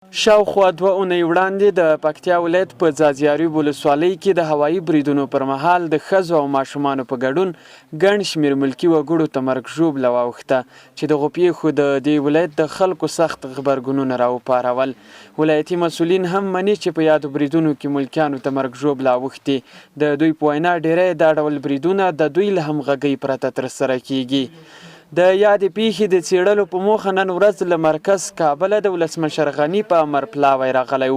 شاوخوا 2 اونۍ وړاندې د پکتیا ولایت په ځاځیاریب ولسوالۍ کې د هوایي بریدونو پر مهال د ښځو او ماشومانو په ګډون ګڼ شمېر ملکي وګړو ته مرګ ژوبله واوښته چې دغو پیښو د دې ولایت د خلکو سخت غبرګونونه راوپارول. ولایتي مسؤلین هم مني چې په یادو بریدونو کې ملکیانو ته مرګ ژوبله اوښتې. د دوی په وینا ډیری دا ډول بریدونه د دوی له همغږۍ پرته ترسره کیږي. د یادې پیښې د څېړلو په موخه نن ورځ له مرکز کابله د ولسمشر غني په امر پلاوی راغلی و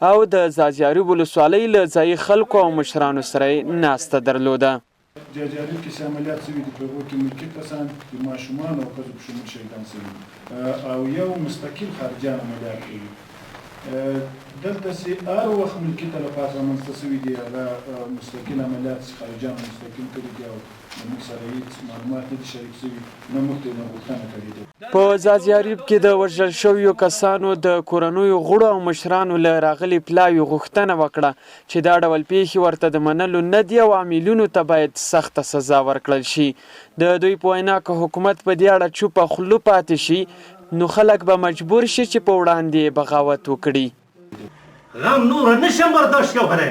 او د ځاځیاریب ولسوالۍ له ځایي خلکو او مشرانو سره یې ناسته درلوده. ځاځیاریب کې چې عملیات شوي دي په هغو کې ملکي کسان د ماشومان او ښځو په شمول شهیدان شوي او یو مستقل خارجیان عملیات کوي. دلته چې هر وخت ملکي تلفات رامنځته شوي دي هغه مستقل عملیات چې خارجیانو مستقل کړي دي او موږ سره هېڅ معلومات نه دي شریک شوي نه موږ ته یې نه غوښتنه کړې ده. په ځاځیاریب کې د وژل شویو کسانو د کورنیو غړو او مشرانو له راغلي پلاوي غوښتنه وکړه چې دا ډول پیښې ورته د منلو نه دي او عاملینو ته باید سخته سزا ورکړل شي. د دوی په وینا که حکومت په دې اړه چوپه خوله پاتې شي نو خلک به مجبور شي چې په وړاندې بغاوت وکړي. غم نور نشم برداشت کولی.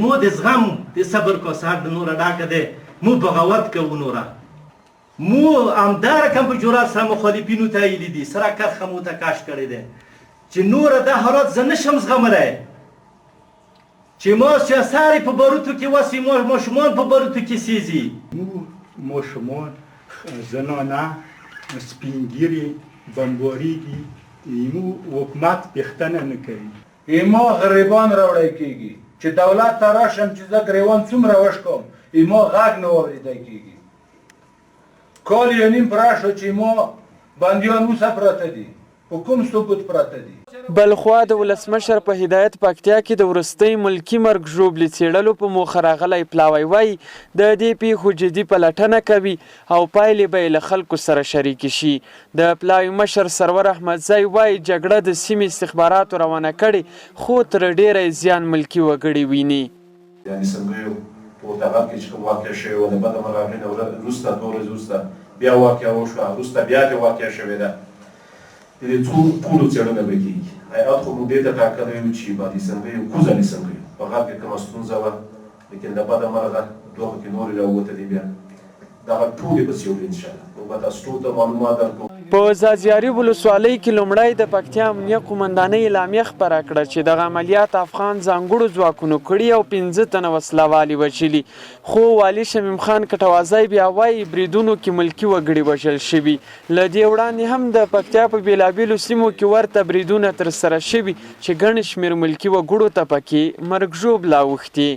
مو د زغم د صبر کوسه د نوره ډاکه ده. مو بغاوت کوو نوره. مو همداره کم په جرات سره مخالفینو ته ایلي دي سره کرخه مو ته کش کړی دی چې نوره دا حالات زه نشم زغملی چې ما چې ساری په باروتو کې وسي ماشومان په باروتو کې سیزي. مو ماشومان زنانه سپینګیري بمباریږي مو حکومت پوښتنه نه کوي. ایما غریبان راوړی کیږي چې دولت ته راشم چې زه ګریوان څومره وشکم ایما غږ نه اورېدی کیږي. کال یې نیم پوره شو چې ایما بندیان اوسه پراته دي په کوم ثبوت پراته دي. بلخوا د ولسمشر په هدایت پکتیا کې د وروستۍ ملکي مرګ ژوبلې څېړلو په موخه راغلی پلاوی وایي د دې پیښو جدي پلټنه کوي او پایلې به یې له خلکو سره شریکې شي. د پلاوی مشر سرور احمدزی وایي جګړه د سیمې استخباراتو روانه کړې خو تر ډیری زیان ملکي وګړي ویني. یعنې څنګه په دغه کې چې کوم واقع شوې وه د بده مرغۍ نه وروسته 2 ورځې وروسته بیا واقع وشوه وروسته بیا دې واقع شوې ده. د دې ټولو څېړنه به کېږي. هیات خو موږ دې ته ټاکلی وو چې بادي سنګیو کوزه دې سنګیو په غرب کې کومه ستونزه وه لیکن د بده مرغه دوه پکې نورې راووتلې بیا دغه ټولې به څېړو انشاءالله موږ به تاسو ټولو ته معلومات درکوو. په ځاځیاریب ولسوالۍ کې لومړی د پکتیا امنیه قومندانۍ اعلامیه خپره کړه چې دغه عملیات افغان ځانګړو ځواکونو کړي او 15 تنه وسله والي وژلي. خو والي شمیم خان کټوازی بیا وایي بریدونو کې ملکي وګړي وژل شوي. له دې وړاندې هم د پکتیا په بېلابېلو سیمو کې ورته بریدونه ترسره شوي چې ګڼ شمېر ملکي وګړو ته پکې مرګ ژوبله اوښتې.